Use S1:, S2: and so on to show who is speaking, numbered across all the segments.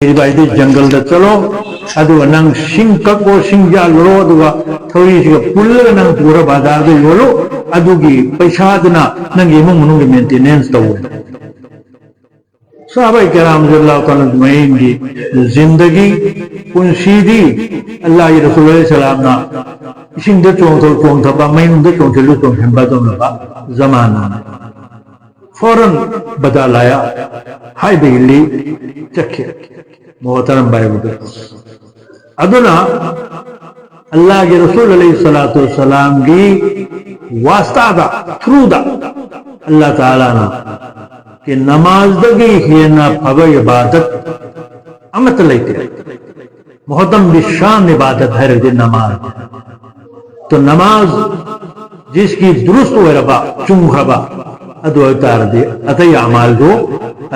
S1: Baidi jungle da chalo adu nang sing kakko sing ja loro aduga thori siga pulla nang pura bazar de yolo adugi paisa duna nang imung munung maintenance tawu sahaba kiram radhiyallahu ta'ala ajma'in ki zindagi kunsidi Allah ya Rasulullah sallallahu na sing da chong thaba main da chong chelu chong hemba dom ba zamana فوراً بدالایا high بگلی چکھے محترم بھائی بکر ادنا اللہ کے رسول علیہ السلام کی واسطہ دا تھرو دا اللہ تعالیٰ نا کہ نماز دگی ہینا پھگا عبادت امت لیتے محتم بشان عبادت ہے رضی نماز تو نماز جس کی درست ہوئے ربا چنگ ربا ادو اتار دے اتائی اعمال جو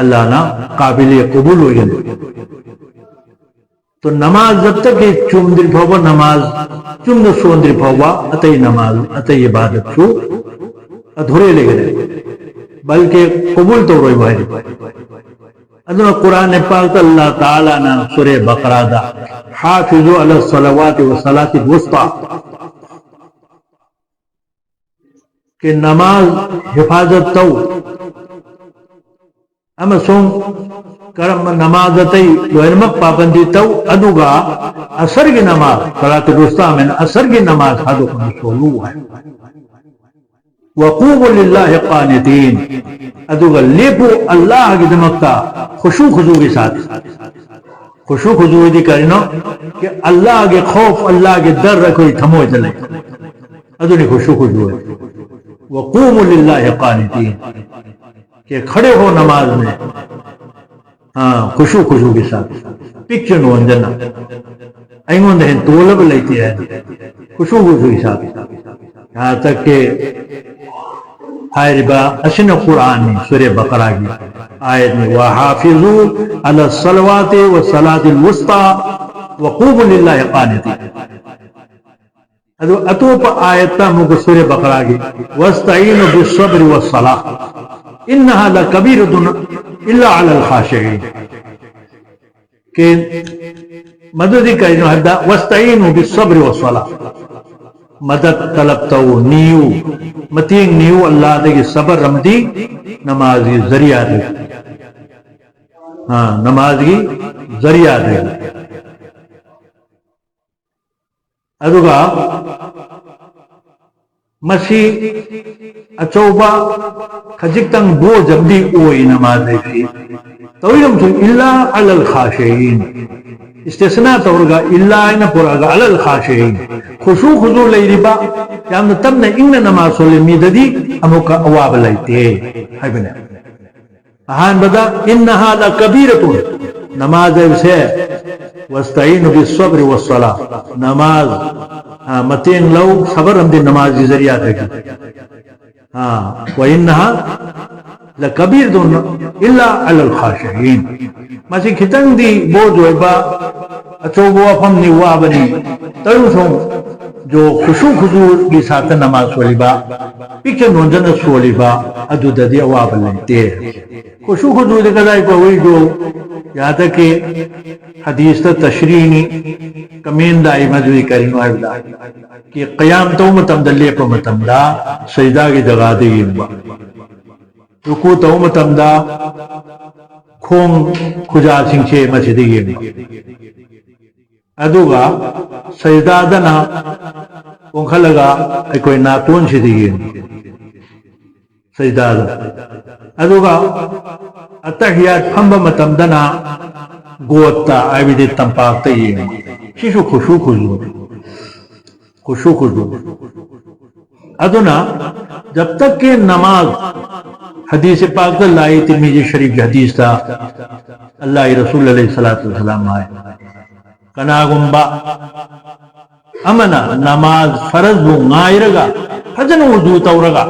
S1: اللہ نا قابل قبول ہو گئے تو نماز جب تک کہ چوم دل پھوبا نماز چوم دل سون دل پھوبا اتائی نماز اتائی عبادت شو ادھورے لے گئے بلکہ قبول تو روئی بھائی ادو قرآن پاک اللہ تعالیٰ نا سورہ بقرہ دا حافظو علی الصلوات والصلاة الوسطى کہ نماز حفاظت تو اما سون کرم نماز تی ویرمک پابندی تو ادوگا اثر کی نماز صلاۃ الوسطی میں اثر کی نماز حدو کو شروع ہے وقوموا للہ قانتین ادوگا لیپو اللہ کی دمکتا خشوع خضوع کے ساتھ خشوع خضوع دی کرنا کہ اللہ کے خوف اللہ کے در رکھوئی تھمو جلے ادو نے خشوع خضوع ہے وقوموا للہ قانتین کہ کھڑے ہو نماز میں خشوع خضوع کے ساتھ پکچر نو انجنا ایمون دہن طولب لیتی ہے خشوع خضوع کے ساتھ یہاں تک کہ ربا اسن قرآن میں سورہ بقرہ کی آیت میں وحافظوا علی الصلوات والصلاة الوسطى وقوموا للہ قانتین اتوپ آیتا مجھے سورہ بقرہ کی وَاسْتَعِينُوا بِالصَّبْرِ وَالصَّلَاةِ إِنَّهَا لَكَبِيرَةٌ إِلَّا عَلَى الْخَاشِعِينَ کہ مدد کرنا ہے وَاسْتَعِينُوا بِالصَّبْرِ وَالصَّلَاةِ مدد طلب تو نیو متینگ نیو اللہ دے کی صبر رمدی نماز کی ذریعہ دے نماز کی ذریعہ دے ادوگا مسیح اچوبا خجکتنگ بو جبدی اوئی نماز دیکھی تویلم تو اللہ علی الخاشعین استثناء تورگا اللہ اینا پورگا علی الخاشعین خشوع خضوع لئی ربا کہ ہم نے تب نے انگنا نماز سولے میددی ہمو کا اواب لیتے ہے بنے احان بدا انہا لکبیرتون نماز سے وَاسْتَعِينُوا بِالصَّبْرِ وَالصَّلَاةِ نماز متین لو صبر ہم دی نماز کی ذریعہ دے گا وَإِنَّهَا لَكَبِيرٌ إِلَّا عَلَى الْخَاشِعِينَ ماسی کھتنگ دی بو جو با اچھو بو افم نیوا بنی تیوسوں جو خشوع خضوع کی ساتھ نماز سولی با پیچھے نونجن سولی با ادو ددی اواب لیتے خشوع خضوع دے کدائی کو ہوئی جو یہاں تک کہ حدیث تا تشریحی کمین دائی مجوی کریم آئیدہ کہ قیام تو متمدہ لیپا متمدہ سجدہ کی جگہ دیگی مبا رکو تو متمدہ کھونگ کھجا سنچے مسجدی مبا ادوگا سجدہ دنا انکھا لگا کوئی ناتون شدیگی سجدہ دنا ادوگا اتحیات پھمبا متمدنا گوتا آئیدی تمپاکتا یہ شیشو خشوع خضوع خشوع خضوع ادنا جب تک کہ نماز حدیث پاک اللہ ترمذی شریف حدیث تھا اللہ رسول علیہ السلام آئے کنا گمبا امنا نماز فرض بو غائر رگا حجن وضو تورگا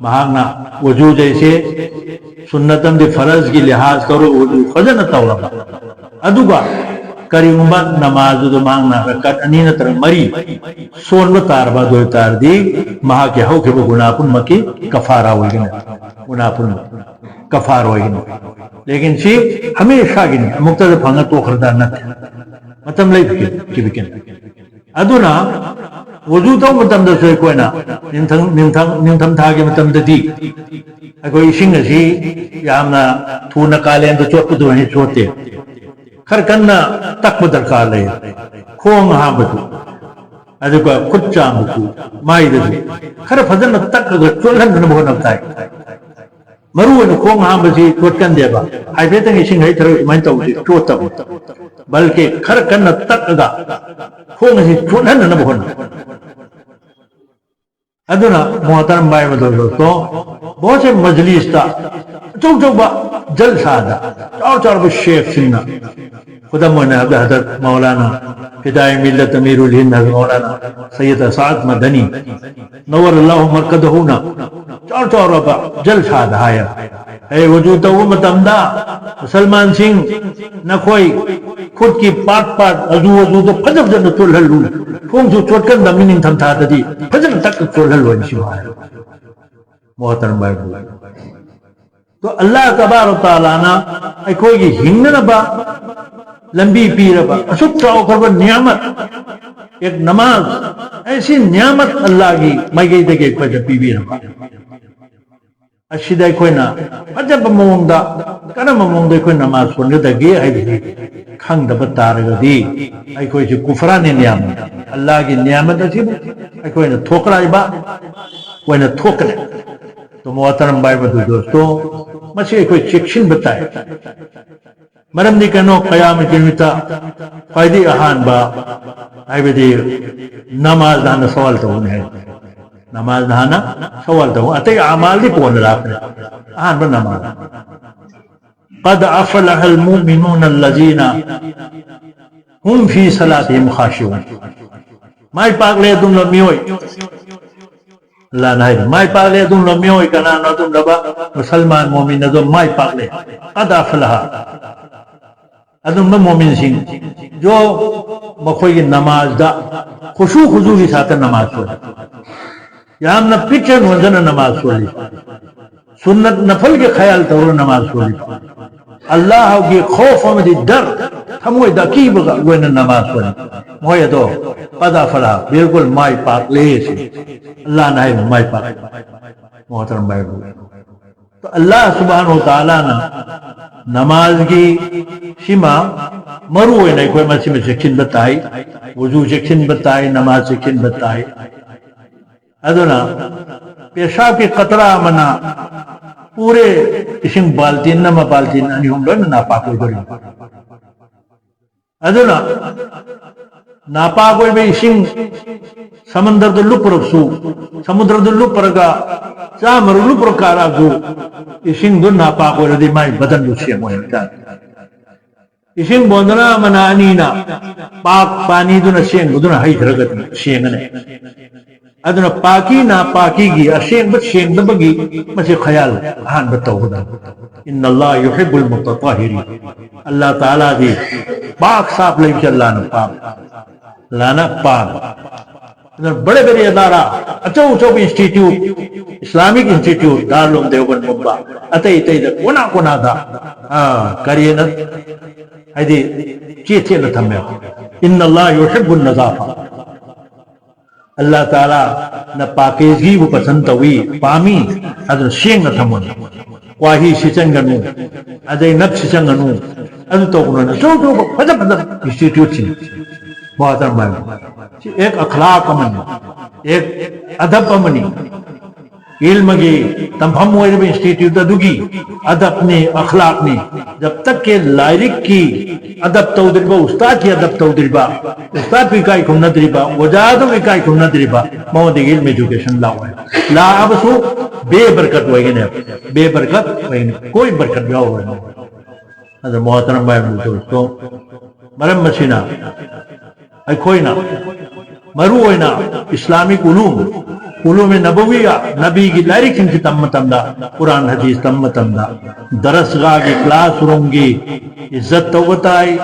S1: مہانا وضو جیسے سنتم دی فرض کی لحاظ کرو وضو خجن تورگا ادوگا Karigumba namaz do mangna rakat ani na tarang mari sonba tarba do tardi maha ke ho ke gunapun maki kafara hoigina gunapun kafar hoigina lekin si hamesha gini muktada phanga to kharda na matam lai ki bikin aduna wudu to matam da soi koina nintham tha ge matam da di akoi ising asi yamna thuna kalen da chot do hi chote khar kanna takba darkar le khong ha batu aduga khutcham batu mai da khar fajana takga cholan na bhona tai maru na khong ha basi chotkan deba ai be tang ising hai tharo mai tau si chota balki khar kanna takga khong si cholan na bhona aduna muhtaram bhai dosto bahut se majlis ta chok ba jalsa da char ba sheikh sinna خدا مولانا عبد حضرت مولانا فدائے ملت امیر الہند حضرت مولانا سید سعد مدنی نور اللہ مرکزہ نا چار ربع جلسہ دہایا اے وجود امت امدا مسلمان سنگھ نہ کوئی خود کی پاک وضو تو فجر جن چول ہلو کون سو چوٹکن دمین تھم تھا دی فجر تک چول ہلو ان شاء محترم بھائی تو اللہ تبارک و تعالی نا اے کوئی ہنگ نہ با لمبی پیربا اسک چاو کربا نعمت ایک نماز ایسی نعمت اللہ کی مگئی دے کے کوئی پی بھی ربا اشیدہ کوئی نہ عجب مونگ دا کنا مونگ دے کوئی نماز پڑھنے دا گئے ہے بھی کھنگ دا بتا رہا دی ای کوئی سے کفران نعمت اللہ کی نعمت اسی با ای کوئی نہ تھوکرا با کوئی نہ تھوکرے تو محترم بھائی بدو دوستو مسئلہ کوئی چکشن بتائے مرم دی کنو قیام جنویتا فائدی احان با آئی بدی نماز دانا سوال تو ہونے ہے نماز دانا سوال تو ہونے اتے اعمال دی پون راکنے احان با نماز قد افلح المؤمنون الذین هم فی صلاتهم خاشعون مائی پاک لے تم لو میوئی اللہ نہ مائی پاک لے تم لو میوئی کنا نو تم لبا مسلمان مومن نظر مائی پاک لے قد افلح ادم مومن سنگھ جو بخوئی نماز دا خشوع خضوع کی ساتھ نماز پڑھی یہاں ہم نہ پیچھے وزن نماز پڑھی سنت نفل کے خیال طور نماز پڑھی اللہ کی خوف ہمیں ڈر ہم وہ دقیب وہ نماز پڑھی موئے تو پدا فلا بالکل مائی پاک لے سے اللہ نہ مائی پاک محترم بھائی تو اللہ سبحانہ وتعالیٰ نے نماز کی شما مرو ہے نہیں کوئی مسئلہ میں سیکشن بتائی وضو سیکشن بتائی نماز سیکشن بتائی ادنا پیشاب کی قطرہ منا پورے اسنگ بالتین نما بالتین انہی ہم لوگ ناپاک ہوئی دوری ادنا ناپاک ہوئی بے اسنگ سمندر دلو پر افسو سمندر دلو پر گا چامر دلو پر کارا گو اسنگ دل ناپاک ہوئی ردی مائی بدن دو سیم ہوئی اسنگ بوندنا منانینا پاک پانی دو نسینگ دو نحی درگت سینگنے ادنا پاکی ناپاکی گی اسینگ بت سینگ دبگی مسیح خیال ہان بتاو دا ان اللہ یحب المتطاہری اللہ تعالیٰ دی پاک صاف لئیش اللہ نا پاک لانا پاک بڑے بڑے ادارہ اچھو اچھو institute Islamic institute Darul Uloom Deoband ممبا اتے کونا کونا دا کریے نا ایدی چیتھے نہ تھمے ان اللہ یحب النظافہ اللہ تعالیٰ نہ پاکیزگی وہ پسند ہوئی پامی حضرت شینگ نہ تھمون واہی شچنگنو ادے نب شچنگنو ادو تو کنو چو چو پجا پجا انسٹیٹیوٹ چین محترم بھائی ایک اخلاق امنی ایک ادب امنی علم کی تمہم ہوئے بھی انسٹیٹیوٹ دوگی ادب نے اخلاق نے جب تک کہ لائرک کی ادب تودربا استاد کی ادب تودربا استاد کی کائی کم ندربا وجادوں کی کائی کم ندربا موندی علم ایجوکیشن لا ہوئے لا ابسو بے برکت ہوئے گے بے برکت ہوئے گے کوئی برکت بھی ہوئے گے حضرت محترم بھائی دوستو مرم مسینہ کوئی نہ مرو ہوئے نا اسلامک علوم علوم نبویہ نبی کی لائرک ان کی تمتم دا قرآن حدیث تمتم دا درسگاہ کی کلاس روم کی عزت توتائی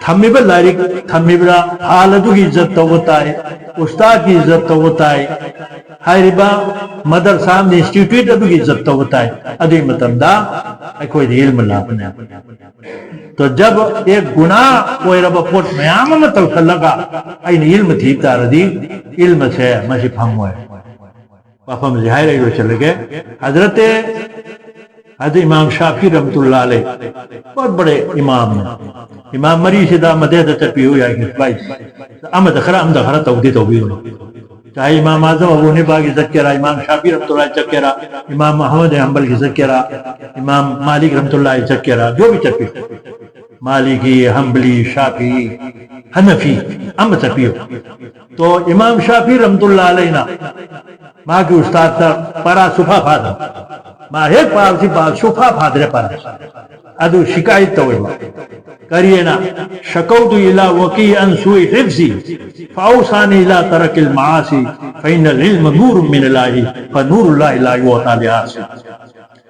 S1: تھمیبا لائرک تھمیبا حالتو کی عزت توتائی استاد کی عزت توتائی ہائربا مدرسہ میں انسٹیٹیوٹ ادو کی عزت توتائی ادوی متم دا کوئی علم اللہ اپنے تو جب ایک گناہ کوئی رب پوٹ میں آمد تلک لگا این علم تھی تاردی علم سے مجھے پھم ہوئے پاپا مجھے ہائے رہی چلے گئے حضرت امام شافعی رحمت اللہ علیہ بہت بڑے امام ہیں امام مری سے دا مدد ترپی ہوئی آئی بھائی امد خرا توقی توقی ہونا چاہے امام اعظم ابو حنیفہ کی عزت کرا امام شافعی رحمت اللہ عزت کرا امام محمد حنبل کی عزت کرا امام مالک رحمت اللہ عزت کرا جو بھی ترپی مالکی حنبلی شافعی حنفی ام ترپی ہو تو امام شافعی رحمت اللہ علیہ نا ماں کی استاد تا پارا صفحہ فادر ماں ایک پار سی بات صفحہ فادر پارا ادو شکایت تو ہوئی کریے نا شکوت الى وقی ان سوء حفظی فاوسانی الى ترک المعاصی فإن العلم نور من اللہ فنور اللہ لا یعطى لعاصی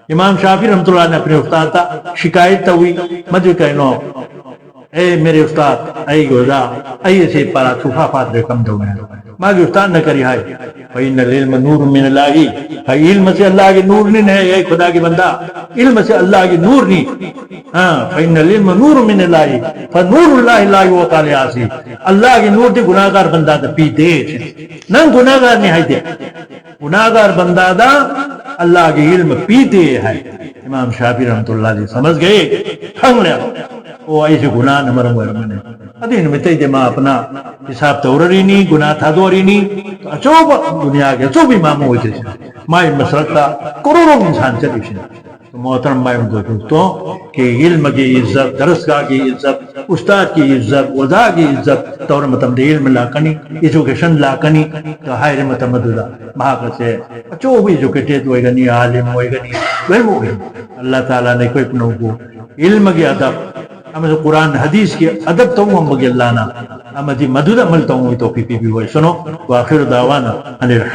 S1: امام شافعی رحمت اللہ نے اپنے استاد تا شکایت تو ہوئی مجھے کہنو اے میرے استاد اے گوزا اے سے پارا صفحہ فادر کم دو میں ماں کی استاد نہ کری ہے فإن العلم نور من اللہ علم سے اللہ کی نور نہیں ہے اے خدا کی بندہ علم سے اللہ کی نور نہیں فإن العلم نور من اللہ فنور اللہ لا یعطى لعاصی اللہ کی نور دی گناہگار بندہ دا پی دے نہ گناہگار نہیں ہے دے گناہگار بندہ دا اللہ کی علم پی دے ہے امام شافعی رحمت اللہ علیہ سمجھ گئے کھنگ لیا وہ ایسے گناہ نہ مرم ورمنے ادین میں تیجے ماں اپنا حساب تورری نہیں گناہ تھا دوری نہیں تو اچوب دنیا کے اچوب امام ہوئی تھے مائی مسرکتا کروڑوں انسان چلی شنہ تو محترم مائی دوستوں کہ علم کی عزت درسگاہ کی عزت استاد کی عزت وضاء کی عزت طور متمد علم لاکنی ایجوکیشن لاکنی تو حائر متمد دا محاقت سے اچوب ایجوکیٹیڈ ہوئے گا نہیں عالم ہوئے گا نہیں علم ہوئے اللہ تعالیٰ نے کوئی اپنوں کو علم کی ادب ہمیں قرآن حدیث کی ادب تو ہم بگی اللہ نا ہمیں مدد عمل تو ہوں توفیقی بھی ہوئے سنو وآخر دعوانا